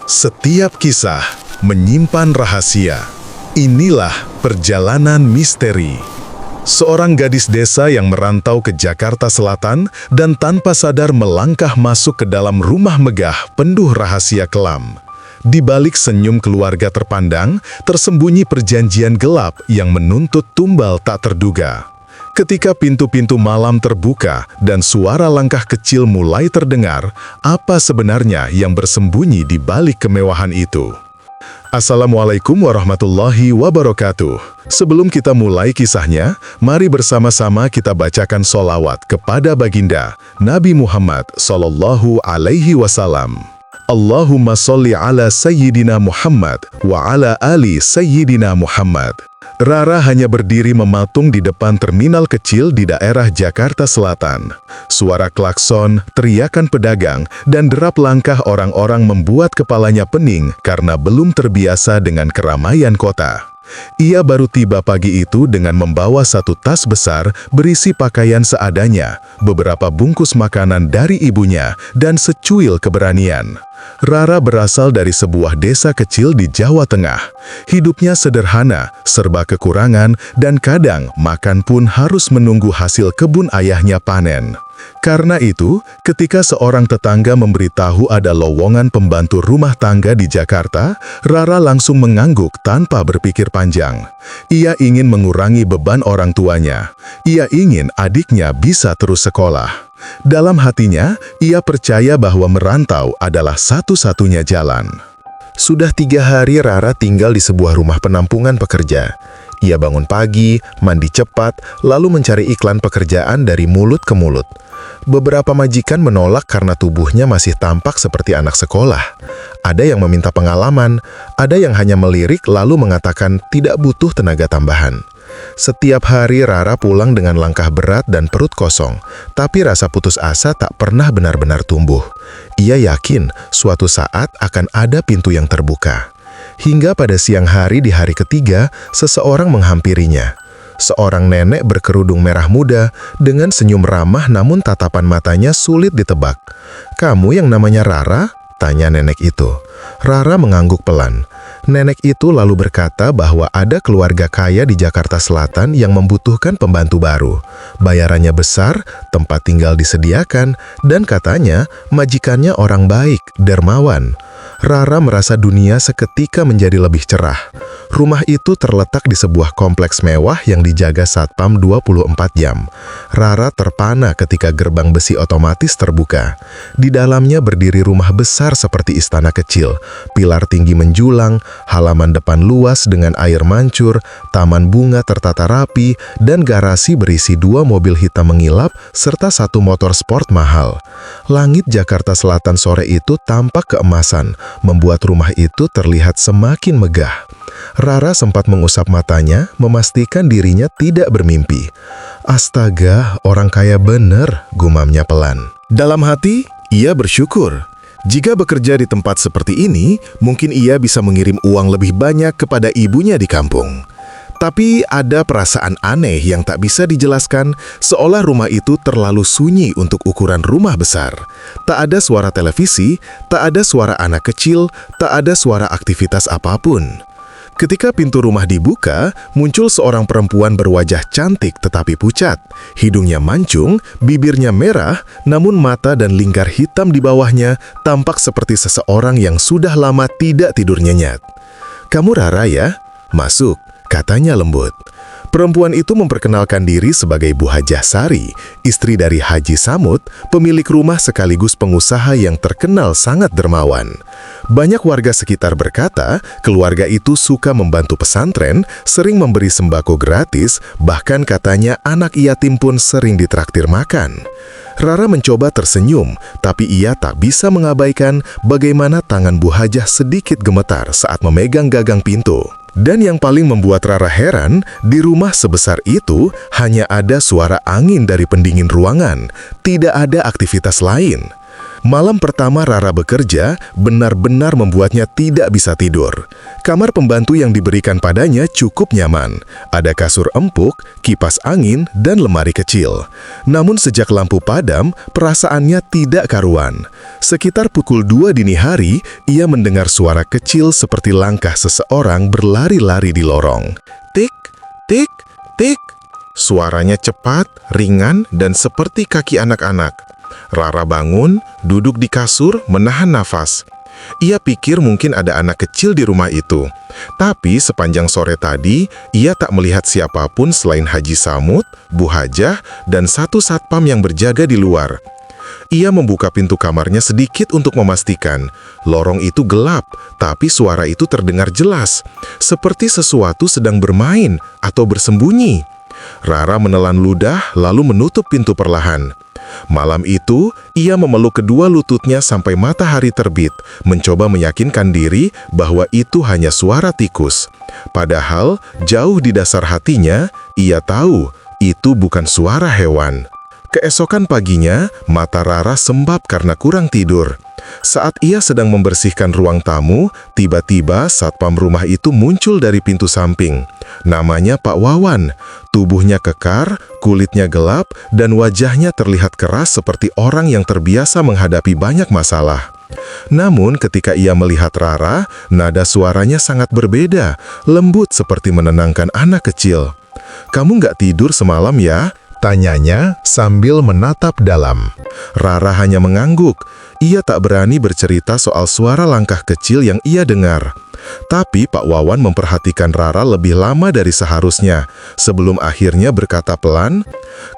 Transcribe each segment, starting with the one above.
Setiap kisah menyimpan rahasia. Inilah perjalanan misteri. Seorang gadis desa yang merantau ke Jakarta Selatan dan tanpa sadar melangkah masuk ke dalam rumah megah penuh rahasia kelam. Di balik senyum keluarga terpandang, tersembunyi perjanjian gelap yang menuntut tumbal tak terduga. Ketika pintu-pintu malam terbuka dan suara langkah kecil mulai terdengar, apa sebenarnya yang bersembunyi di balik kemewahan itu? Assalamualaikum warahmatullahi wabarakatuh. Sebelum kita mulai kisahnya, mari bersama-sama kita bacakan sholawat kepada baginda Nabi Muhammad Sallallahu Alaihi Wasallam. Allahumma sholli ala Sayyidina Muhammad wa ala ali Sayyidina Muhammad. Rara hanya berdiri mematung di depan terminal kecil di daerah Jakarta Selatan. Suara klakson, teriakan pedagang, dan derap langkah orang-orang membuat kepalanya pening karena belum terbiasa dengan keramaian kota. Ia baru tiba pagi itu dengan membawa satu tas besar berisi pakaian seadanya, beberapa bungkus makanan dari ibunya, dan secuil keberanian. Rara berasal dari sebuah desa kecil di Jawa Tengah. Hidupnya sederhana, serba kekurangan, dan kadang makan pun harus menunggu hasil kebun ayahnya panen. Karena itu, ketika seorang tetangga memberitahu ada lowongan pembantu rumah tangga di Jakarta, Rara langsung mengangguk tanpa berpikir panjang. Ia ingin mengurangi beban orang tuanya. Ia ingin adiknya bisa terus sekolah. Dalam hatinya, ia percaya bahwa merantau adalah satu-satunya jalan. Sudah 3 hari Rara tinggal di sebuah rumah penampungan pekerja. Ia bangun pagi, mandi cepat, lalu mencari iklan pekerjaan dari mulut ke mulut. Beberapa majikan menolak karena tubuhnya masih tampak seperti anak sekolah. Ada yang meminta pengalaman, ada yang hanya melirik lalu mengatakan tidak butuh tenaga tambahan. Setiap hari Rara pulang dengan langkah berat dan perut kosong, tapi rasa putus asa tak pernah benar-benar tumbuh. Ia yakin suatu saat akan ada pintu yang terbuka. Hingga pada siang hari di hari ketiga, seseorang menghampirinya. Seorang nenek berkerudung merah muda dengan senyum ramah namun tatapan matanya sulit ditebak. "Kamu yang namanya Rara?" tanya nenek itu. Rara mengangguk pelan. Nenek itu lalu berkata bahwa ada keluarga kaya di Jakarta Selatan yang membutuhkan pembantu baru. Bayarannya besar, tempat tinggal disediakan, dan katanya majikannya orang baik, dermawan. Rara merasa dunia seketika menjadi lebih cerah. Rumah itu terletak di sebuah kompleks mewah yang dijaga satpam 24 jam. Rara terpana ketika gerbang besi otomatis terbuka. Di dalamnya berdiri rumah besar seperti istana kecil. Pilar tinggi menjulang, halaman depan luas dengan air mancur, taman bunga tertata rapi, dan garasi berisi 2 mobil hitam mengilap serta 1 motor sport mahal. Langit Jakarta Selatan sore itu tampak keemasan, membuat rumah itu terlihat semakin megah. Rara sempat mengusap matanya, memastikan dirinya tidak bermimpi. "Astaga, orang kaya bener," gumamnya pelan. Dalam hati, ia bersyukur. Jika bekerja di tempat seperti ini, mungkin ia bisa mengirim uang lebih banyak kepada ibunya di kampung. Tapi ada perasaan aneh yang tak bisa dijelaskan, seolah rumah itu terlalu sunyi untuk ukuran rumah besar. Tak ada suara televisi, tak ada suara anak kecil, tak ada suara aktivitas apapun. Ketika pintu rumah dibuka, muncul seorang perempuan berwajah cantik tetapi pucat. Hidungnya mancung, bibirnya merah, namun mata dan lingkar hitam di bawahnya tampak seperti seseorang yang sudah lama tidak tidur nyenyak. "Kamu Rara ya? Masuk," katanya lembut. Perempuan itu memperkenalkan diri sebagai Bu Hajah Sari, istri dari Haji Samud, pemilik rumah sekaligus pengusaha yang terkenal sangat dermawan. Banyak warga sekitar berkata, keluarga itu suka membantu pesantren, sering memberi sembako gratis, bahkan katanya anak yatim pun sering ditraktir makan. Rara mencoba tersenyum, tapi ia tak bisa mengabaikan bagaimana tangan Bu Hajah sedikit gemetar saat memegang gagang pintu. Dan yang paling membuat Rara heran, di rumah sebesar itu hanya ada suara angin dari pendingin ruangan, tidak ada aktivitas lain. Malam pertama Rara bekerja benar-benar membuatnya tidak bisa tidur. Kamar pembantu yang diberikan padanya cukup nyaman. Ada kasur empuk, kipas angin, dan lemari kecil. Namun sejak lampu padam, perasaannya tidak karuan. Sekitar pukul 2 dini hari, ia mendengar suara kecil seperti langkah seseorang berlari-lari di lorong. Tik, tik, tik. Suaranya cepat, ringan, dan seperti kaki anak-anak. Rara bangun, duduk di kasur, menahan nafas. Ia pikir mungkin ada anak kecil di rumah itu. Tapi sepanjang sore tadi, ia tak melihat siapapun selain Haji Samud, Bu Hajah, dan satu satpam yang berjaga di luar. Ia membuka pintu kamarnya sedikit untuk memastikan. Lorong itu gelap, tapi suara itu terdengar jelas. Seperti sesuatu sedang bermain atau bersembunyi. Rara menelan ludah lalu menutup pintu perlahan. Malam itu, ia memeluk kedua lututnya sampai matahari terbit, mencoba meyakinkan diri bahwa itu hanya suara tikus. Padahal, jauh di dasar hatinya, ia tahu itu bukan suara hewan. Keesokan paginya, mata Rara sembab karena kurang tidur. Saat ia sedang membersihkan ruang tamu, tiba-tiba satpam rumah itu muncul dari pintu samping. Namanya Pak Wawan. Tubuhnya kekar, kulitnya gelap, dan wajahnya terlihat keras seperti orang yang terbiasa menghadapi banyak masalah. Namun ketika ia melihat Rara, nada suaranya sangat berbeda, lembut seperti menenangkan anak kecil. "Kamu nggak tidur semalam ya?" tanyanya sambil menatap dalam. Rara hanya mengangguk. Ia tak berani bercerita soal suara langkah kecil yang ia dengar. Tapi Pak Wawan memperhatikan Rara lebih lama dari seharusnya, sebelum akhirnya berkata pelan,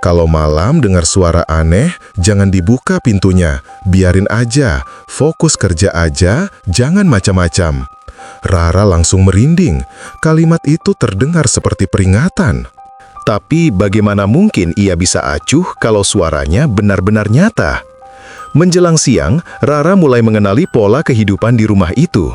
"Kalau malam dengar suara aneh, jangan dibuka pintunya. Biarin aja, fokus kerja aja, jangan macam-macam." Rara langsung merinding. Kalimat itu terdengar seperti peringatan. Tapi bagaimana mungkin ia bisa acuh kalau suaranya benar-benar nyata? Menjelang siang, Rara mulai mengenali pola kehidupan di rumah itu.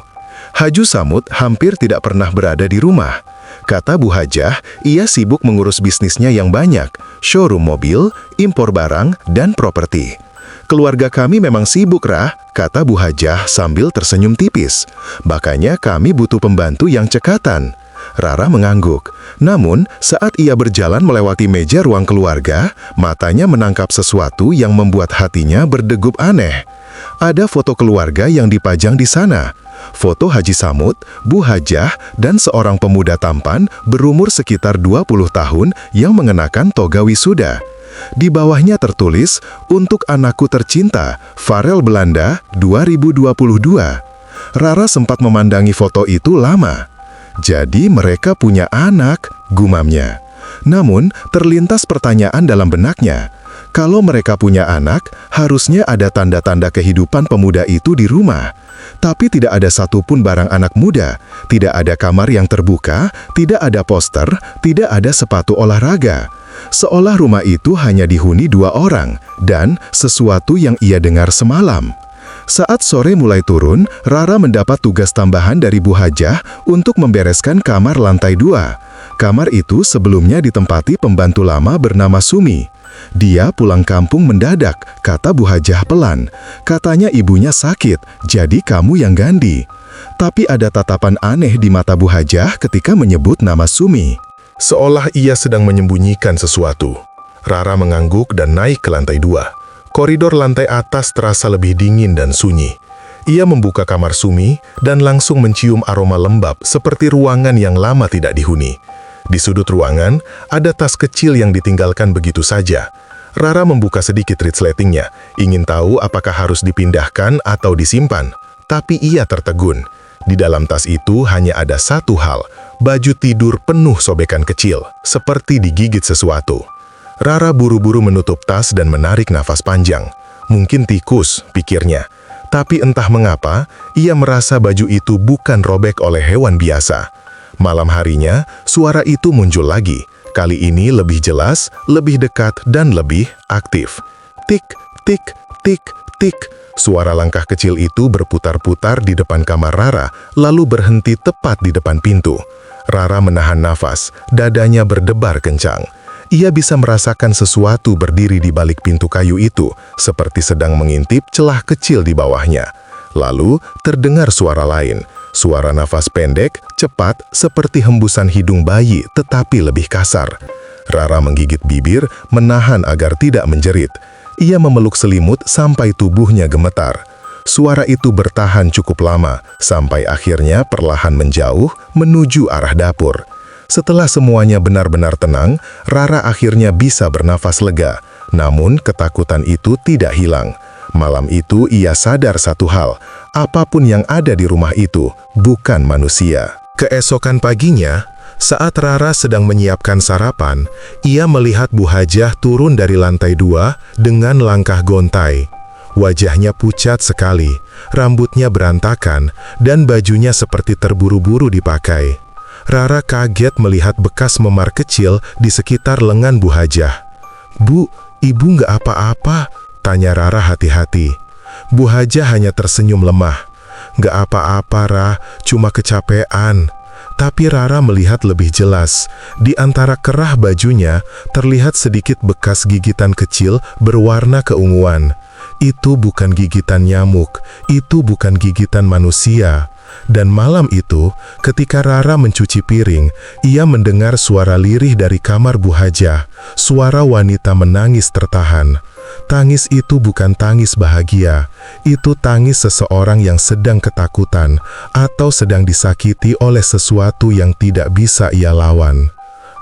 Haji Samud hampir tidak pernah berada di rumah. Kata Bu Hajah, ia sibuk mengurus bisnisnya yang banyak, showroom mobil, impor barang, dan properti. "Keluarga kami memang sibuk, Rah," kata Bu Hajah sambil tersenyum tipis. "Makanya kami butuh pembantu yang cekatan." Rara mengangguk. Namun, saat ia berjalan melewati meja ruang keluarga, matanya menangkap sesuatu yang membuat hatinya berdegup aneh. Ada foto keluarga yang dipajang di sana. Foto Haji Samud, Bu Hajah, dan seorang pemuda tampan berumur sekitar 20 tahun yang mengenakan toga wisuda. Di bawahnya tertulis, "Untuk anakku tercinta, Farel Belanda, 2022. Rara sempat memandangi foto itu lama. Jadi mereka punya anak, gumamnya. Namun, terlintas pertanyaan dalam benaknya. Kalau mereka punya anak, harusnya ada tanda-tanda kehidupan pemuda itu di rumah. Tapi tidak ada satupun barang anak muda, tidak ada kamar yang terbuka, tidak ada poster, tidak ada sepatu olahraga. Seolah rumah itu hanya dihuni 2 orang, dan sesuatu yang ia dengar semalam. Saat sore mulai turun, Rara mendapat tugas tambahan dari Bu Hajah untuk membereskan kamar lantai 2. Kamar itu sebelumnya ditempati pembantu lama bernama Sumi. "Dia pulang kampung mendadak," kata Bu Hajah pelan. "Katanya ibunya sakit, jadi kamu yang ganti." Tapi ada tatapan aneh di mata Bu Hajah ketika menyebut nama Sumi. Seolah ia sedang menyembunyikan sesuatu. Rara mengangguk dan naik ke lantai 2. Koridor lantai atas terasa lebih dingin dan sunyi. Ia membuka kamar Sumi dan langsung mencium aroma lembab seperti ruangan yang lama tidak dihuni. Di sudut ruangan, ada tas kecil yang ditinggalkan begitu saja. Rara membuka sedikit resletingnya, ingin tahu apakah harus dipindahkan atau disimpan. Tapi ia tertegun. Di dalam tas itu hanya ada satu hal, baju tidur penuh sobekan kecil, seperti digigit sesuatu. Rara buru-buru menutup tas dan menarik nafas panjang. Mungkin tikus, pikirnya. Tapi entah mengapa, ia merasa baju itu bukan robek oleh hewan biasa. Malam harinya, suara itu muncul lagi. Kali ini lebih jelas, lebih dekat, dan lebih aktif. Tik, tik, tik, tik. Suara langkah kecil itu berputar-putar di depan kamar Rara, lalu berhenti tepat di depan pintu. Rara menahan nafas, dadanya berdebar kencang. Ia bisa merasakan sesuatu berdiri di balik pintu kayu itu, seperti sedang mengintip celah kecil di bawahnya. Lalu, terdengar suara lain. Suara nafas pendek, cepat, seperti hembusan hidung bayi, tetapi lebih kasar. Rara menggigit bibir, menahan agar tidak menjerit. Ia memeluk selimut sampai tubuhnya gemetar. Suara itu bertahan cukup lama, sampai akhirnya perlahan menjauh menuju arah dapur. Setelah semuanya benar-benar tenang, Rara akhirnya bisa bernafas lega. Namun ketakutan itu tidak hilang. Malam itu ia sadar satu hal, apapun yang ada di rumah itu bukan manusia. Keesokan paginya, saat Rara sedang menyiapkan sarapan, ia melihat Bu Hajah turun dari lantai 2 dengan langkah gontai. Wajahnya pucat sekali, rambutnya berantakan, dan bajunya seperti terburu-buru dipakai. Rara kaget melihat bekas memar kecil di sekitar lengan Bu Hajah. "Bu, ibu nggak apa-apa?" tanya Rara hati-hati. Bu Hajah hanya tersenyum lemah. "Nggak apa-apa, Ra, cuma kecapean." Tapi Rara melihat lebih jelas. Di antara kerah bajunya, terlihat sedikit bekas gigitan kecil berwarna keunguan. Itu bukan gigitan nyamuk, itu bukan gigitan manusia. Dan malam itu, ketika Rara mencuci piring, ia mendengar suara lirih dari kamar Bu Hajah. Suara wanita menangis tertahan. Tangis itu bukan tangis bahagia, itu tangis seseorang yang sedang ketakutan atau sedang disakiti oleh sesuatu yang tidak bisa ia lawan.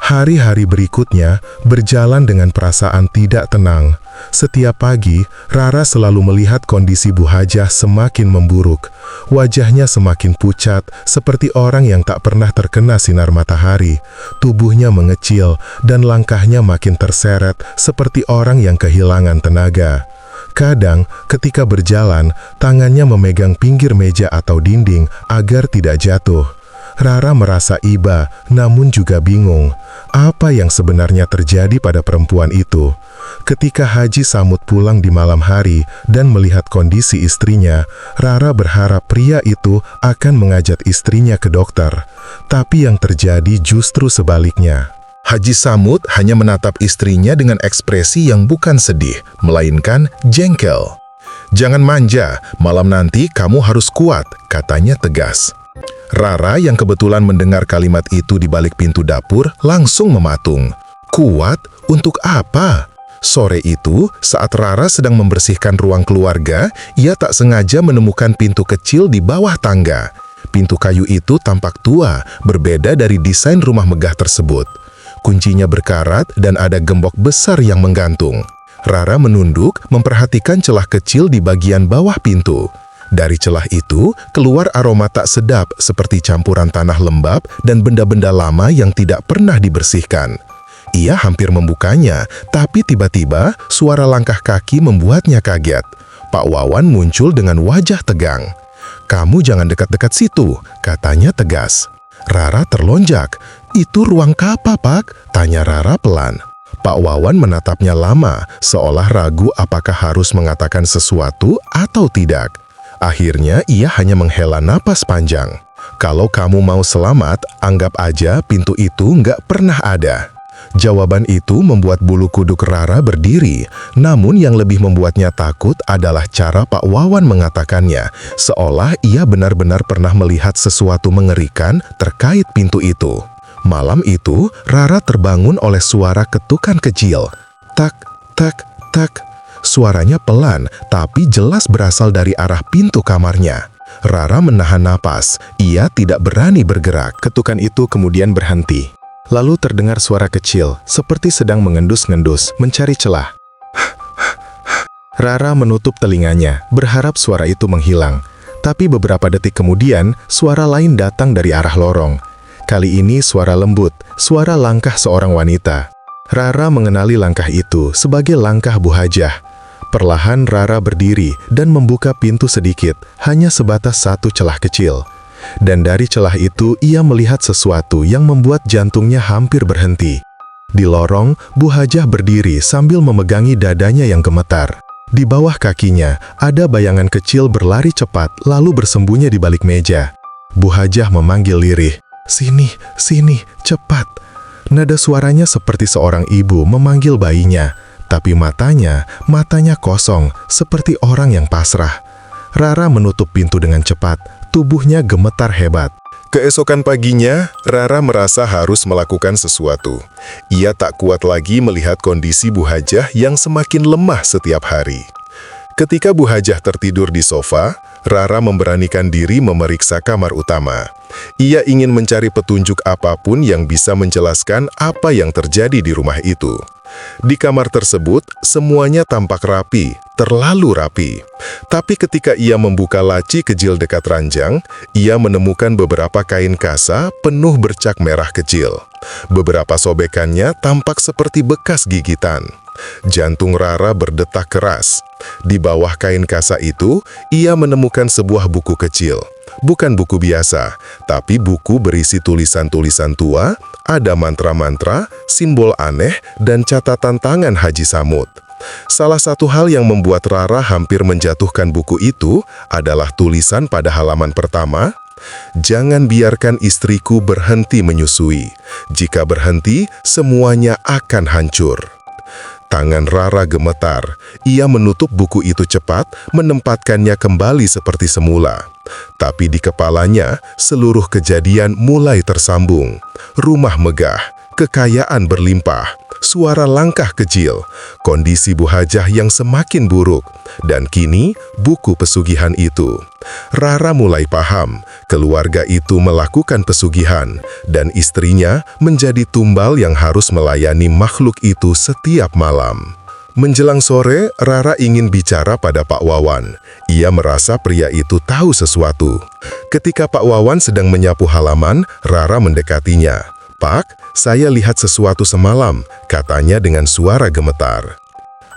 Hari-hari berikutnya berjalan dengan perasaan tidak tenang. Setiap pagi, Rara selalu melihat kondisi Bu Hajah semakin memburuk. Wajahnya semakin pucat, seperti orang yang tak pernah terkena sinar matahari. Tubuhnya mengecil, dan langkahnya makin terseret, seperti orang yang kehilangan tenaga. Kadang, ketika berjalan, tangannya memegang pinggir meja atau dinding agar tidak jatuh. Rara merasa iba, namun juga bingung. Apa yang sebenarnya terjadi pada perempuan itu? Ketika Haji Samud pulang di malam hari dan melihat kondisi istrinya, Rara berharap pria itu akan mengajak istrinya ke dokter. Tapi yang terjadi justru sebaliknya. Haji Samud hanya menatap istrinya dengan ekspresi yang bukan sedih, melainkan jengkel. "Jangan manja, malam nanti kamu harus kuat," katanya tegas. Rara yang kebetulan mendengar kalimat itu di balik pintu dapur langsung mematung. Kuat? Untuk apa? Sore itu, saat Rara sedang membersihkan ruang keluarga, ia tak sengaja menemukan pintu kecil di bawah tangga. Pintu kayu itu tampak tua, berbeda dari desain rumah megah tersebut. Kuncinya berkarat dan ada gembok besar yang menggantung. Rara menunduk, memperhatikan celah kecil di bagian bawah pintu. Dari celah itu, keluar aroma tak sedap seperti campuran tanah lembab dan benda-benda lama yang tidak pernah dibersihkan. Ia hampir membukanya, tapi tiba-tiba suara langkah kaki membuatnya kaget. Pak Wawan muncul dengan wajah tegang. "Kamu jangan dekat-dekat situ," katanya tegas. Rara terlonjak. "Itu ruang apa, Pak?" tanya Rara pelan. Pak Wawan menatapnya lama, seolah ragu apakah harus mengatakan sesuatu atau tidak. Akhirnya ia hanya menghela napas panjang. "Kalau kamu mau selamat, anggap aja pintu itu nggak pernah ada." Jawaban itu membuat bulu kuduk Rara berdiri, namun yang lebih membuatnya takut adalah cara Pak Wawan mengatakannya, seolah ia benar-benar pernah melihat sesuatu mengerikan terkait pintu itu. Malam itu, Rara terbangun oleh suara ketukan kecil. Tak, tak, tak. Suaranya pelan, tapi jelas berasal dari arah pintu kamarnya. Rara menahan napas, ia tidak berani bergerak. Ketukan itu kemudian berhenti. Lalu terdengar suara kecil, seperti sedang mengendus-ngendus, mencari celah. Rara menutup telinganya, berharap suara itu menghilang. Tapi beberapa detik kemudian, suara lain datang dari arah lorong. Kali ini suara lembut, suara langkah seorang wanita. Rara mengenali langkah itu sebagai langkah Bu Hajah. Perlahan Rara berdiri dan membuka pintu sedikit, hanya sebatas satu celah kecil. Dan dari celah itu ia melihat sesuatu yang membuat jantungnya hampir berhenti. Di lorong, Bu Hajah berdiri sambil memegangi dadanya yang gemetar. Di bawah kakinya, ada bayangan kecil berlari cepat lalu bersembunyi di balik meja. Bu Hajah memanggil lirih, "Sini, sini, cepat." Nada suaranya seperti seorang ibu memanggil bayinya, tapi matanya kosong, seperti orang yang pasrah. Rara menutup pintu dengan cepat, tubuhnya gemetar hebat. Keesokan paginya, Rara merasa harus melakukan sesuatu. Ia tak kuat lagi melihat kondisi Bu Hajah yang semakin lemah setiap hari. Ketika Bu Hajah tertidur di sofa, Rara memberanikan diri memeriksa kamar utama. Ia ingin mencari petunjuk apapun yang bisa menjelaskan apa yang terjadi di rumah itu. Di kamar tersebut, semuanya tampak rapi, terlalu rapi. Tapi ketika ia membuka laci kecil dekat ranjang, ia menemukan beberapa kain kasa penuh bercak merah kecil. Beberapa sobekannya tampak seperti bekas gigitan. Jantung Rara berdetak keras. Di bawah kain kasa itu, ia menemukan sebuah buku kecil. Bukan buku biasa, tapi buku berisi tulisan-tulisan tua, ada mantra-mantra, simbol aneh, dan catatan tangan Haji Samud. Salah satu hal yang membuat Rara hampir menjatuhkan buku itu adalah tulisan pada halaman pertama, "Jangan biarkan istriku berhenti menyusui. Jika berhenti, semuanya akan hancur." Tangan Rara gemetar. Ia menutup buku itu cepat, menempatkannya kembali seperti semula. Tapi di kepalanya, seluruh kejadian mulai tersambung. Rumah megah, kekayaan berlimpah, suara langkah kecil, kondisi Bu Hajah yang semakin buruk, dan kini buku pesugihan itu. Rara mulai paham, keluarga itu melakukan pesugihan, dan istrinya menjadi tumbal yang harus melayani makhluk itu setiap malam. Menjelang sore, Rara ingin bicara pada Pak Wawan. Ia merasa pria itu tahu sesuatu. Ketika Pak Wawan sedang menyapu halaman, Rara mendekatinya. "Pak, saya lihat sesuatu semalam," katanya dengan suara gemetar.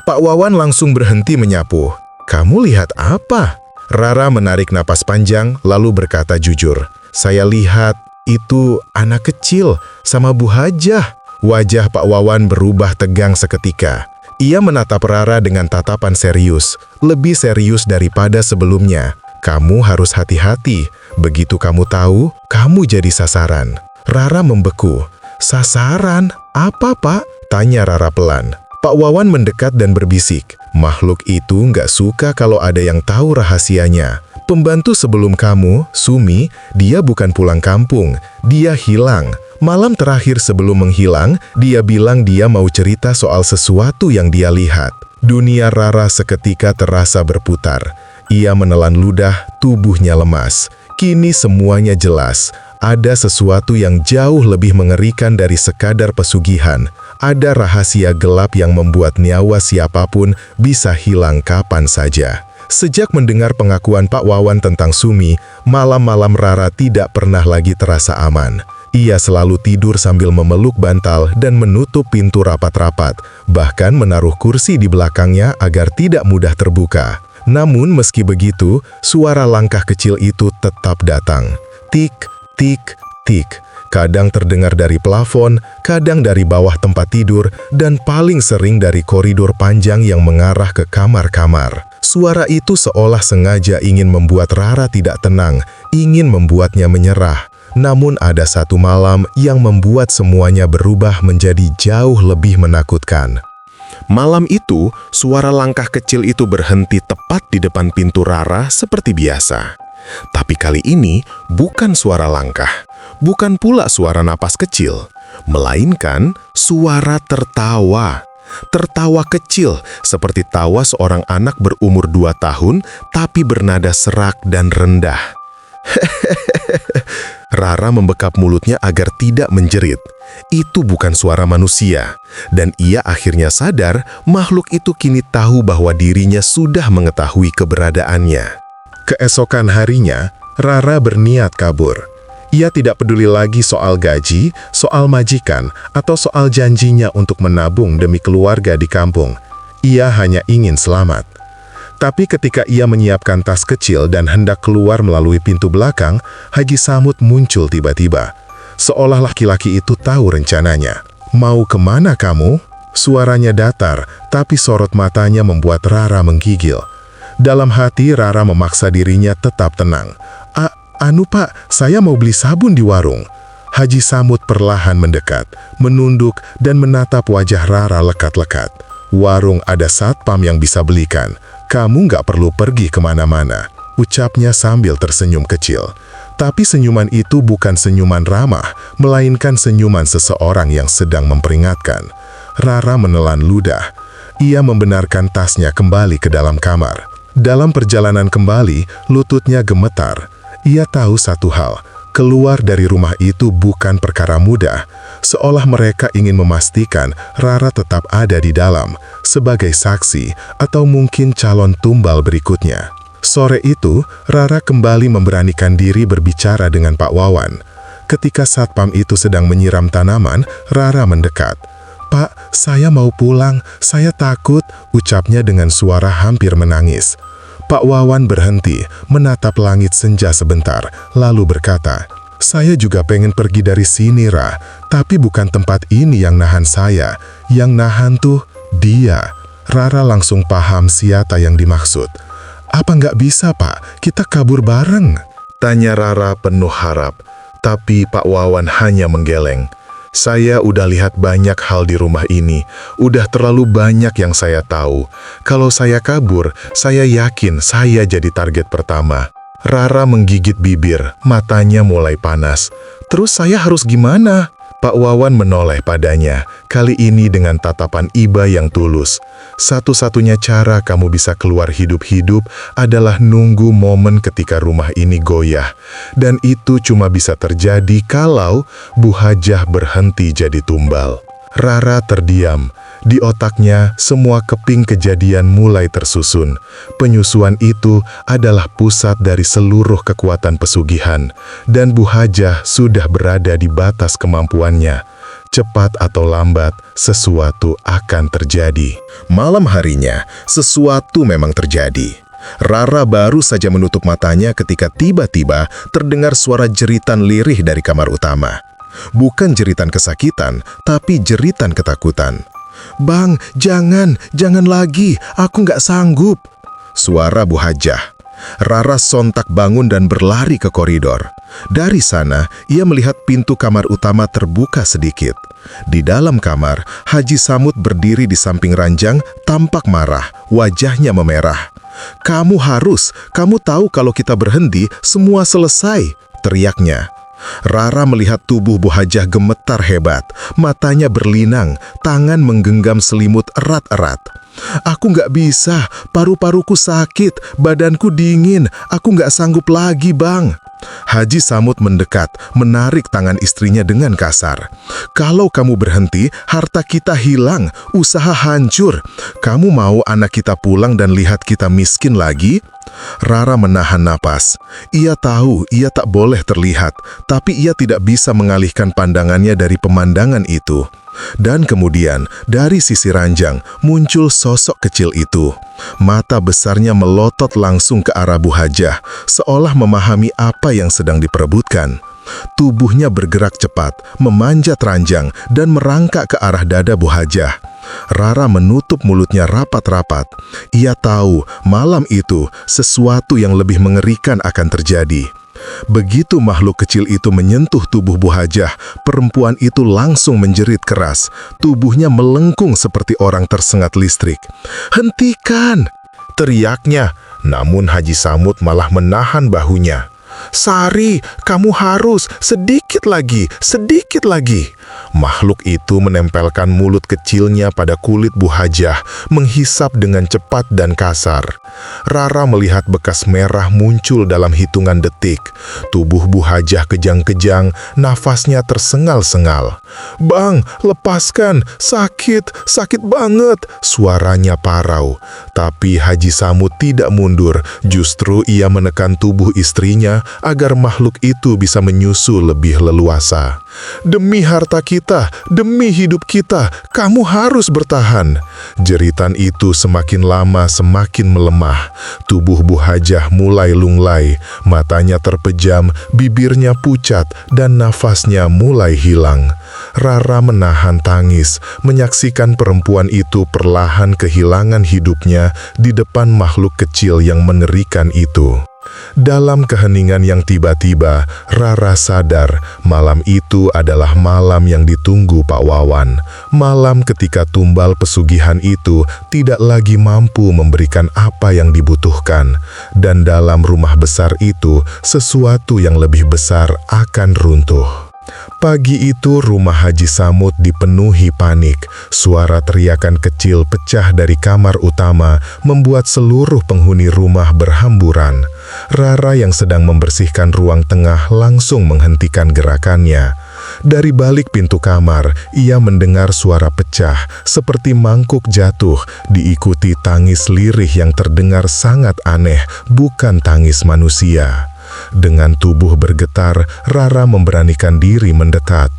Pak Wawan langsung berhenti menyapu. "Kamu lihat apa?" Rara menarik napas panjang, lalu berkata jujur, "Saya lihat itu anak kecil sama Bu Hajah." Wajah Pak Wawan berubah tegang seketika. Ia menatap Rara dengan tatapan serius, lebih serius daripada sebelumnya. "Kamu harus hati-hati, begitu kamu tahu, kamu jadi sasaran." Rara membeku. "Sasaran? Apa, Pak?" tanya Rara pelan. Pak Wawan mendekat dan berbisik, "Makhluk itu nggak suka kalau ada yang tahu rahasianya. Pembantu sebelum kamu, Sumi, dia bukan pulang kampung, dia hilang. Malam terakhir sebelum menghilang, dia bilang dia mau cerita soal sesuatu yang dia lihat." Dunia Rara seketika terasa berputar. Ia menelan ludah, tubuhnya lemas. Kini semuanya jelas. Ada sesuatu yang jauh lebih mengerikan dari sekadar pesugihan. Ada rahasia gelap yang membuat nyawa siapapun bisa hilang kapan saja. Sejak mendengar pengakuan Pak Wawan tentang Sumi, malam-malam Rara tidak pernah lagi terasa aman. Ia selalu tidur sambil memeluk bantal dan menutup pintu rapat-rapat, bahkan menaruh kursi di belakangnya agar tidak mudah terbuka. Namun meski begitu, suara langkah kecil itu tetap datang. Tik, tik, tik. Kadang terdengar dari plafon, kadang dari bawah tempat tidur, dan paling sering dari koridor panjang yang mengarah ke kamar-kamar. Suara itu seolah sengaja ingin membuat Rara tidak tenang, ingin membuatnya menyerah. Namun ada satu malam yang membuat semuanya berubah menjadi jauh lebih menakutkan. Malam itu, suara langkah kecil itu berhenti tepat di depan pintu Rara seperti biasa. Tapi kali ini bukan suara langkah, bukan pula suara napas kecil, melainkan suara tertawa. Tertawa kecil, seperti tawa seorang anak berumur 2 tahun, tapi bernada serak dan rendah. Rara membekap mulutnya agar tidak menjerit. Itu bukan suara manusia, dan ia akhirnya sadar makhluk itu kini tahu bahwa dirinya sudah mengetahui keberadaannya. Keesokan harinya, Rara berniat kabur. Ia tidak peduli lagi soal gaji, soal majikan, atau soal janjinya untuk menabung demi keluarga di kampung. Ia hanya ingin selamat. Tapi ketika ia menyiapkan tas kecil dan hendak keluar melalui pintu belakang, Haji Samud muncul tiba-tiba. Seolah laki-laki itu tahu rencananya. "Mau kemana kamu?" Suaranya datar, tapi sorot matanya membuat Rara menggigil. Dalam hati, Rara memaksa dirinya tetap tenang. Anu Pak, saya mau beli sabun di warung." Haji Samud perlahan mendekat, menunduk dan menatap wajah Rara lekat-lekat. "Warung ada satpam yang bisa belikan. Kamu nggak perlu pergi kemana-mana," ucapnya sambil tersenyum kecil. Tapi senyuman itu bukan senyuman ramah, melainkan senyuman seseorang yang sedang memperingatkan. Rara menelan ludah. Ia membenarkan tasnya kembali ke dalam kamar. Dalam perjalanan kembali, lututnya gemetar. Ia tahu satu hal, keluar dari rumah itu bukan perkara mudah. Seolah mereka ingin memastikan Rara tetap ada di dalam, sebagai saksi atau mungkin calon tumbal berikutnya. Sore itu, Rara kembali memberanikan diri berbicara dengan Pak Wawan. Ketika satpam itu sedang menyiram tanaman, Rara mendekat. "Pak, saya mau pulang, saya takut," ucapnya dengan suara hampir menangis. Pak Wawan berhenti, menatap langit senja sebentar, lalu berkata, "Saya juga pengen pergi dari sini, Ra, tapi bukan tempat ini yang nahan saya. Yang nahan tuh dia." Rara langsung paham siapa yang dimaksud. "Apa nggak bisa, Pak? Kita kabur bareng?" Tanya Rara penuh harap, tapi Pak Wawan hanya menggeleng. "Saya udah lihat banyak hal di rumah ini, udah terlalu banyak yang saya tahu. Kalau saya kabur, saya yakin saya jadi target pertama." Rara menggigit bibir, matanya mulai panas. "Terus saya harus gimana?" Pak Wawan menoleh padanya, kali ini dengan tatapan iba yang tulus. "Satu-satunya cara kamu bisa keluar hidup-hidup adalah nunggu momen ketika rumah ini goyah. Dan itu cuma bisa terjadi kalau Bu Hajah berhenti jadi tumbal." Rara terdiam. Di otaknya, semua keping kejadian mulai tersusun. Penyusuan itu adalah pusat dari seluruh kekuatan pesugihan, dan Bu Hajah sudah berada di batas kemampuannya. Cepat atau lambat, sesuatu akan terjadi. Malam harinya, sesuatu memang terjadi. Rara baru saja menutup matanya ketika tiba-tiba terdengar suara jeritan lirih dari kamar utama. Bukan jeritan kesakitan, tapi jeritan ketakutan. "Bang, jangan lagi, aku nggak sanggup." Suara Bu Hajah. Rara sontak bangun dan berlari ke koridor. Dari sana, ia melihat pintu kamar utama terbuka sedikit. Di dalam kamar, Haji Samud berdiri di samping ranjang, tampak marah, wajahnya memerah. Kamu tahu kalau kita berhenti, semua selesai," teriaknya. Rara melihat tubuh Bu Hajah gemetar hebat, matanya berlinang, tangan menggenggam selimut erat-erat. "Aku nggak bisa, paru-paruku sakit, badanku dingin, aku nggak sanggup lagi, Bang." Haji Samud mendekat, menarik tangan istrinya dengan kasar. "Kalau kamu berhenti, harta kita hilang, usaha hancur. Kamu mau anak kita pulang dan lihat kita miskin lagi?" Rara menahan napas. Ia tahu ia tak boleh terlihat, tapi ia tidak bisa mengalihkan pandangannya dari pemandangan itu. Dan kemudian, dari sisi ranjang, muncul sosok kecil itu. Mata besarnya melotot langsung ke arah Bu Hajah, seolah memahami apa yang sedang diperebutkan. Tubuhnya bergerak cepat, memanjat ranjang, dan merangkak ke arah dada Bu Hajah. Rara menutup mulutnya rapat-rapat. Ia tahu malam itu sesuatu yang lebih mengerikan akan terjadi. Begitu makhluk kecil itu menyentuh tubuh Bu Hajah, perempuan itu langsung menjerit keras. Tubuhnya melengkung seperti orang tersengat listrik. "Hentikan!" teriaknya, namun Haji Samud malah menahan bahunya. "Sari, kamu harus, sedikit lagi, sedikit lagi." Makhluk itu menempelkan mulut kecilnya pada kulit Bu Hajah, menghisap dengan cepat dan kasar. Rara melihat bekas merah muncul dalam hitungan detik. Tubuh Bu Hajah kejang-kejang, nafasnya tersengal-sengal. "Bang, lepaskan, sakit banget," suaranya parau. Tapi Haji Samud tidak mundur, justru ia menekan tubuh istrinya agar makhluk itu bisa menyusu lebih leluasa. "Demi harta kita, demi hidup kita, kamu harus bertahan." Jeritan itu semakin lama semakin melemah. Tubuh Bu Hajah mulai lunglai, matanya terpejam, bibirnya pucat, dan nafasnya mulai hilang. Rara menahan tangis, menyaksikan perempuan itu perlahan kehilangan hidupnya di depan makhluk kecil yang mengerikan itu. Dalam keheningan yang tiba-tiba, Rara sadar malam itu adalah malam yang ditunggu Pak Wawan. Malam ketika tumbal pesugihan itu tidak lagi mampu memberikan apa yang dibutuhkan. Dan dalam rumah besar itu, sesuatu yang lebih besar akan runtuh. Pagi itu rumah Haji Samud dipenuhi panik. Suara teriakan kecil pecah dari kamar utama membuat seluruh penghuni rumah berhamburan. Rara yang sedang membersihkan ruang tengah langsung menghentikan gerakannya. Dari balik pintu kamar, ia mendengar suara pecah seperti mangkuk jatuh, diikuti tangis lirih yang terdengar sangat aneh, bukan tangis manusia. Dengan tubuh bergetar, Rara memberanikan diri mendekat.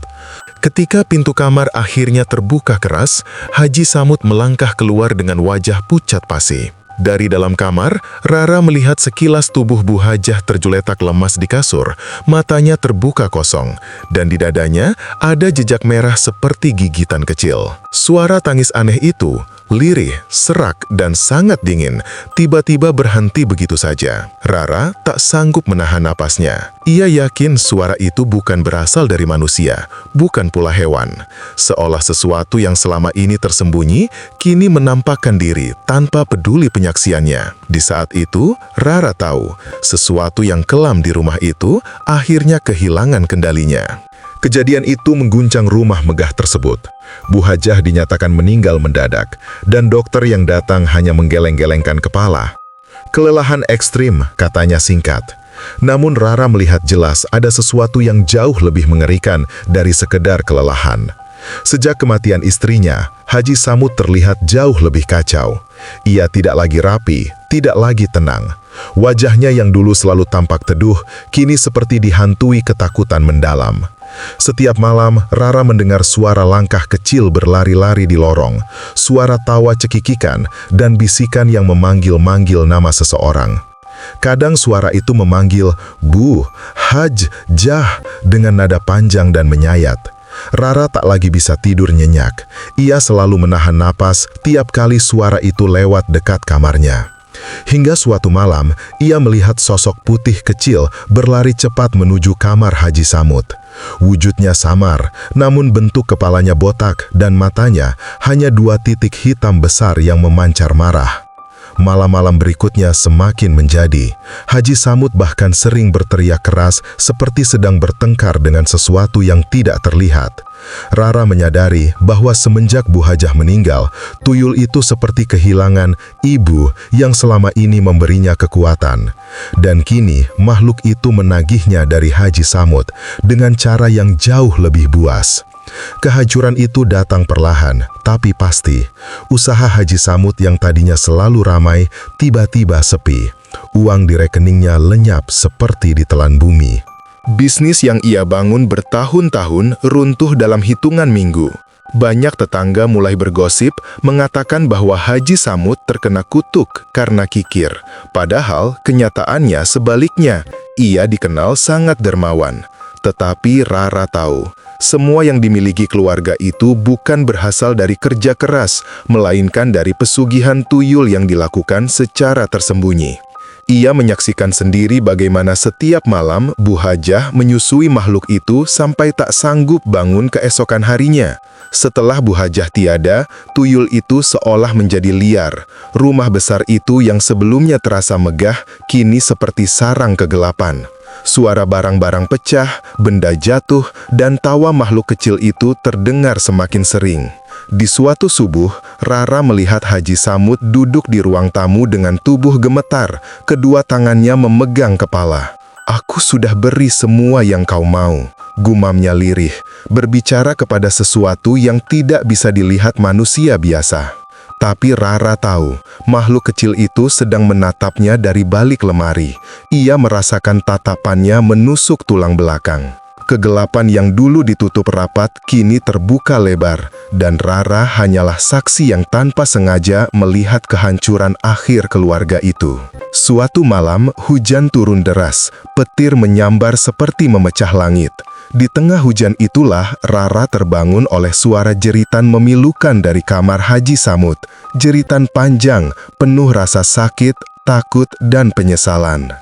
Ketika pintu kamar akhirnya terbuka keras, Haji Samud melangkah keluar dengan wajah pucat pasi. Dari dalam kamar, Rara melihat sekilas tubuh Bu Hajah tergeletak lemas di kasur, matanya terbuka kosong, dan di dadanya ada jejak merah seperti gigitan kecil. Suara tangis aneh itu, lirih, serak, dan sangat dingin, tiba-tiba berhenti begitu saja. Rara tak sanggup menahan napasnya. Ia yakin suara itu bukan berasal dari manusia, bukan pula hewan. Seolah sesuatu yang selama ini tersembunyi, kini menampakkan diri tanpa peduli penyaksiannya. Di saat itu, Rara tahu, sesuatu yang kelam di rumah itu akhirnya kehilangan kendalinya. Kejadian itu mengguncang rumah megah tersebut. Bu Hajah dinyatakan meninggal mendadak, dan dokter yang datang hanya menggeleng-gelengkan kepala. Kelelahan ekstrim, katanya singkat. Namun Rara melihat jelas ada sesuatu yang jauh lebih mengerikan dari sekedar kelelahan. Sejak kematian istrinya, Haji Samud terlihat jauh lebih kacau. Ia tidak lagi rapi, tidak lagi tenang. Wajahnya yang dulu selalu tampak teduh, kini seperti dihantui ketakutan mendalam. Setiap malam, Rara mendengar suara langkah kecil berlari-lari di lorong, suara tawa cekikikan, dan bisikan yang memanggil-manggil nama seseorang. Kadang suara itu memanggil, "Bu, Haj, Jah," dengan nada panjang dan menyayat. Rara tak lagi bisa tidur nyenyak. Ia selalu menahan napas tiap kali suara itu lewat dekat kamarnya. Hingga suatu malam, ia melihat sosok putih kecil berlari cepat menuju kamar Haji Samud. Wujudnya samar, namun bentuk kepalanya botak dan matanya hanya 2 titik hitam besar yang memancar marah. Malam-malam berikutnya semakin menjadi. Haji Samud bahkan sering berteriak keras seperti sedang bertengkar dengan sesuatu yang tidak terlihat. Rara menyadari bahwa semenjak Bu Hajah meninggal, tuyul itu seperti kehilangan ibu yang selama ini memberinya kekuatan. Dan kini makhluk itu menagihnya dari Haji Samud dengan cara yang jauh lebih buas. Kehancuran itu datang perlahan, tapi pasti. Usaha Haji Samud yang tadinya selalu ramai, tiba-tiba sepi. Uang di rekeningnya lenyap seperti ditelan bumi. Bisnis yang ia bangun bertahun-tahun runtuh dalam hitungan minggu. Banyak tetangga mulai bergosip mengatakan bahwa Haji Samud terkena kutuk karena kikir. Padahal kenyataannya sebaliknya, ia dikenal sangat dermawan. Tetapi Rara tahu, semua yang dimiliki keluarga itu bukan berasal dari kerja keras, melainkan dari pesugihan tuyul yang dilakukan secara tersembunyi. Ia menyaksikan sendiri bagaimana setiap malam Bu Hajah menyusui makhluk itu sampai tak sanggup bangun keesokan harinya. Setelah Bu Hajah tiada, tuyul itu seolah menjadi liar. Rumah besar itu yang sebelumnya terasa megah, kini seperti sarang kegelapan. Suara barang-barang pecah, benda jatuh, dan tawa makhluk kecil itu terdengar semakin sering. Di suatu subuh, Rara melihat Haji Samud duduk di ruang tamu dengan tubuh gemetar, kedua tangannya memegang kepala. "Aku sudah beri semua yang kau mau," gumamnya lirih, berbicara kepada sesuatu yang tidak bisa dilihat manusia biasa. Tapi Rara tahu, makhluk kecil itu sedang menatapnya dari balik lemari. Ia merasakan tatapannya menusuk tulang belakang. Kegelapan yang dulu ditutup rapat kini terbuka lebar, dan Rara hanyalah saksi yang tanpa sengaja melihat kehancuran akhir keluarga itu. Suatu malam, hujan turun deras, petir menyambar seperti memecah langit. Di tengah hujan itulah Rara terbangun oleh suara jeritan memilukan dari kamar Haji Samud. Jeritan panjang, penuh rasa sakit, takut, dan penyesalan.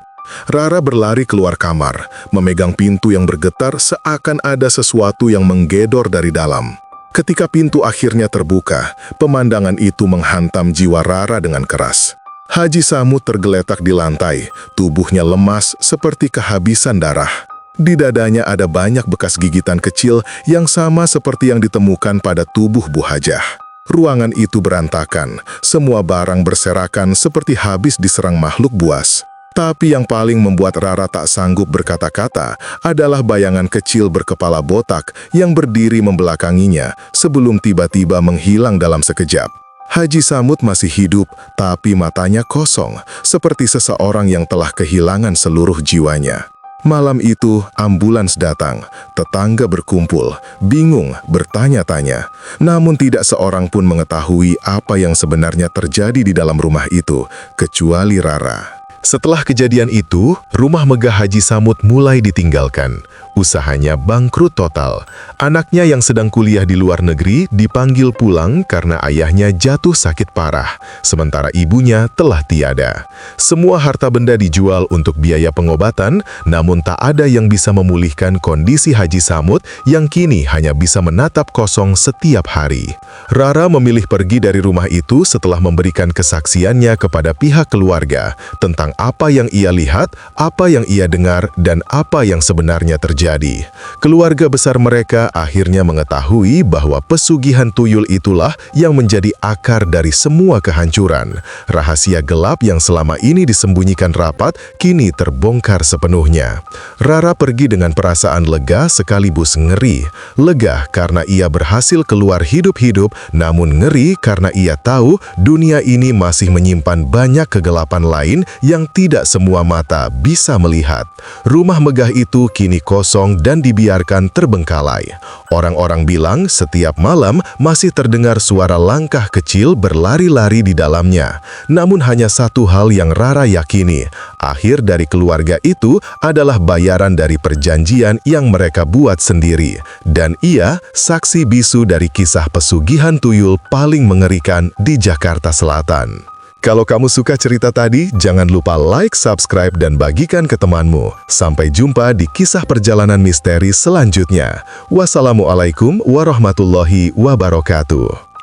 Rara berlari keluar kamar, memegang pintu yang bergetar seakan ada sesuatu yang menggedor dari dalam. Ketika pintu akhirnya terbuka, pemandangan itu menghantam jiwa Rara dengan keras. Haji Samud tergeletak di lantai, tubuhnya lemas seperti kehabisan darah. Di dadanya ada banyak bekas gigitan kecil yang sama seperti yang ditemukan pada tubuh Bu Hajah. Ruangan itu berantakan, semua barang berserakan seperti habis diserang makhluk buas. Tapi yang paling membuat Rara tak sanggup berkata-kata adalah bayangan kecil berkepala botak yang berdiri membelakanginya sebelum tiba-tiba menghilang dalam sekejap. Haji Samud masih hidup, tapi matanya kosong, seperti seseorang yang telah kehilangan seluruh jiwanya. Malam itu, ambulans datang. Tetangga berkumpul, bingung, bertanya-tanya. Namun tidak seorang pun mengetahui apa yang sebenarnya terjadi di dalam rumah itu, kecuali Rara. Setelah kejadian itu, rumah megah Haji Samud mulai ditinggalkan. Usahanya bangkrut total. Anaknya yang sedang kuliah di luar negeri dipanggil pulang karena ayahnya jatuh sakit parah, sementara ibunya telah tiada. Semua harta benda dijual untuk biaya pengobatan, namun tak ada yang bisa memulihkan kondisi Haji Samud yang kini hanya bisa menatap kosong setiap hari. Rara memilih pergi dari rumah itu setelah memberikan kesaksiannya kepada pihak keluarga tentang apa yang ia lihat, apa yang ia dengar, dan apa yang sebenarnya terjadi. Keluarga besar mereka akhirnya mengetahui bahwa pesugihan tuyul itulah yang menjadi akar dari semua kehancuran. Rahasia gelap yang selama ini disembunyikan rapat kini terbongkar sepenuhnya. Rara pergi dengan perasaan lega sekaligus ngeri. Lega karena ia berhasil keluar hidup-hidup, namun ngeri karena ia tahu dunia ini masih menyimpan banyak kegelapan lain yang tidak semua mata bisa melihat. Rumah megah itu kini kosong dan dibiarkan terbengkalai. Orang-orang bilang setiap malam masih terdengar suara langkah kecil berlari-lari di dalamnya. Namun hanya satu hal yang Rara yakini, akhir dari keluarga itu adalah bayaran dari perjanjian yang mereka buat sendiri. Dan ia saksi bisu dari kisah pesugihan tuyul paling mengerikan di Jakarta Selatan. Kalau kamu suka cerita tadi, jangan lupa like, subscribe, dan bagikan ke temanmu. Sampai jumpa di kisah perjalanan misteri selanjutnya. Wassalamualaikum warahmatullahi wabarakatuh.